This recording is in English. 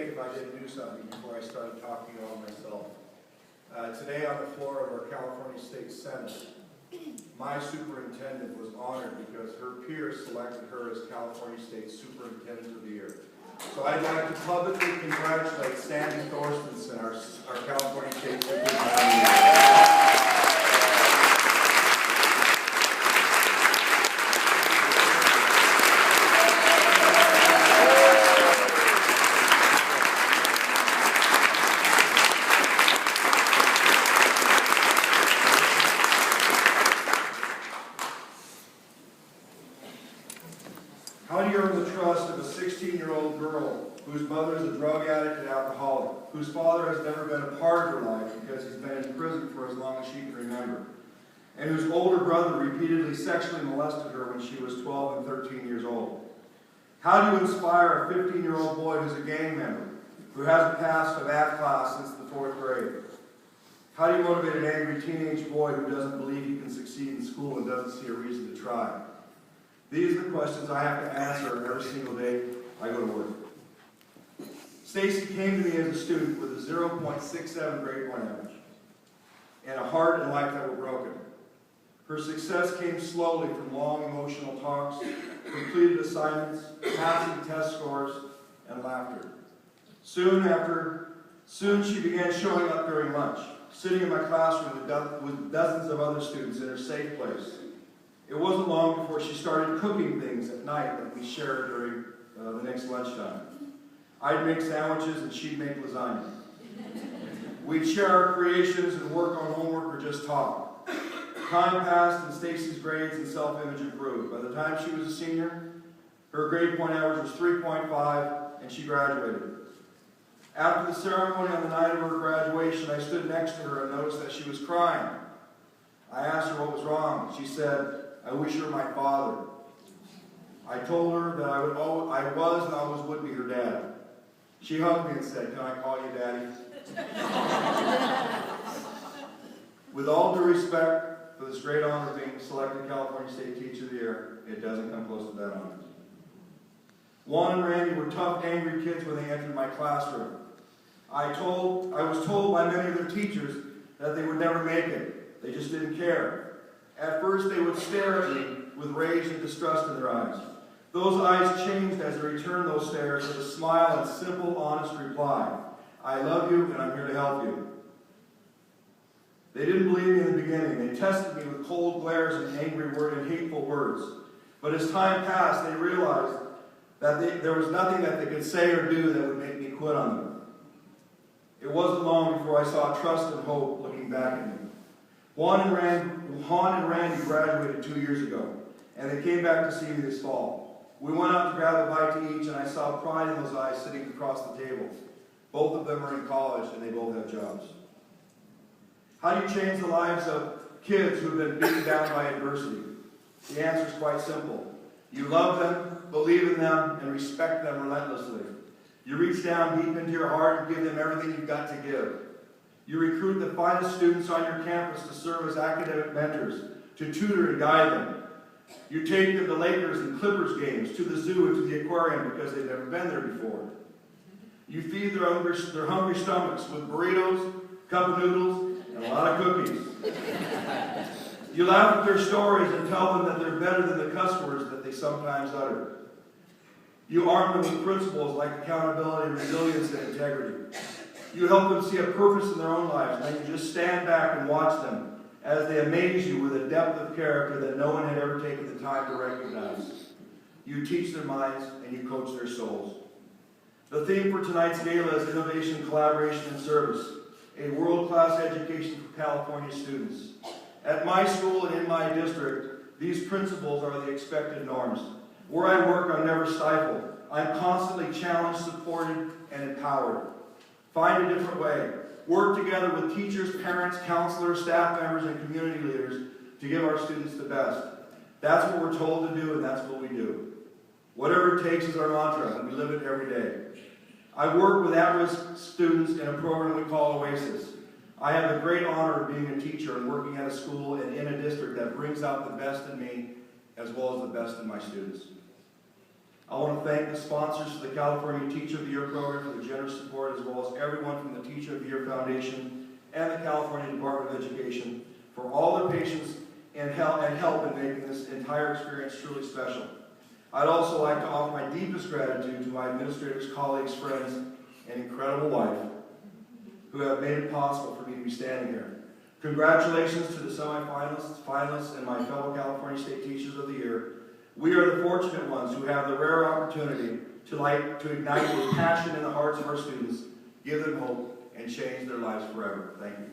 mistake if I didn't do something before I started talking about myself. Today on the floor of our California State Senate, my superintendent was honored because her peers selected her as California State Superintendent of the Year. So I'd like to publicly congratulate Sandy Thorstensen, our California State Superintendent. How do you earn the trust of a 16-year-old girl whose mother is a drug addict and alcoholic, whose father has never been a part of her life because he's been in prison for as long as she can remember, and whose older brother repeatedly sexually molested her when she was 12 and 13 years old? How do you inspire a 15-year-old boy who's a gang member, who hasn't passed a math class since the 4th grade? How do you motivate an angry teenage boy who doesn't believe he can succeed in school and doesn't see a reason to try? These are the questions I have to answer every single day I go to work. Stacy came to me as a student with a 0.67 grade point average and a heart and life that were broken. Her success came slowly from long emotional talks, completed assignments, passing test scores, and laughter. Soon she began showing up during lunch, sitting in my classroom with dozens of other students in her safe place. It wasn't long before she started cooking things at night that we shared during the next lunchtime. I'd make sandwiches and she'd make lasagna. We'd share our creations and work on homework or just talk. Time passed and Stacy's grades and self-image improved. By the time she was a senior, her grade point average was 3.5 and she graduated. After the ceremony on the night of her graduation, I stood next to her and noticed that she was crying. I asked her what was wrong. She said, "I wish you were my father." I told her that I was and always would be her dad. She hugged me and said, "Can I call you Daddy?" With all due respect for this great honor of being selected California State Teacher of the Year, it doesn't come close to that honor. Juan and Randy were tough, angry kids when they entered my classroom. I was told by many of their teachers that they would never make it. They just didn't care. At first, they would stare at me with rage and distrust in their eyes. Those eyes changed as they returned those stares with a smile and simple, honest reply. "I love you and I'm here to help you." They didn't believe me in the beginning. They tested me with cold glares and angry words and hateful words. But as time passed, they realized that there was nothing that they could say or do that would make me quit on them. It wasn't long before I saw trust and hope looking back at me. Juan and Randy graduated 2 years ago, and they came back to see me this fall. We went out to grab a bite to each, and I saw pride in those eyes sitting across the table. Both of them are in college, and they both have jobs. How do you change the lives of kids who have been beaten down by adversity? The answer is quite simple. You love them, believe in them, and respect them relentlessly. You reach down deep into your heart and give them everything you've got to give. You recruit the finest students on your campus to serve as academic mentors, to tutor and guide them. You take them to Lakers and Clippers games, to the zoo and to the aquarium because they've never been there before. You feed their hungry stomachs with burritos, cup of noodles, and a lot of cookies. You laugh at their stories and tell them that they're better than the cuss words that they sometimes utter. You arm them with principles like accountability, resilience, and integrity. You help them see a purpose in their own lives, and you just stand back and watch them as they amaze you with a depth of character that no one had ever taken the time to recognize. You teach their minds, and you coach their souls. The theme for tonight's gala is Innovation, Collaboration, and Service, a world-class education for California students. At my school and in my district, these principles are the expected norms. Where I work, I'm never stifled. I'm constantly challenged, supported, and empowered. Find a different way. Work together with teachers, parents, counselors, staff members, and community leaders to give our students the best. That's what we're told to do, and that's what we do. Whatever it takes is our mantra, and we live it every day. I work with at-risk students in a program we call Oasis. I have the great honor of being a teacher and working at a school and in a district that brings out the best in me as well as the best in my students. I want to thank the sponsors of the California Teacher of the Year program for the generous support, as well as everyone from the Teacher of the Year Foundation and the California Department of Education for all their patience and help in making this entire experience truly special. I'd also like to offer my deepest gratitude to my administrators, colleagues, friends, and incredible wife who have made it possible for me to be standing here. Congratulations to the semifinalists, finalists, and my fellow California State Teachers of the Year. We are the fortunate ones who have the rare opportunity to ignite a passion in the hearts of our students, give them hope, and change their lives forever. Thank you.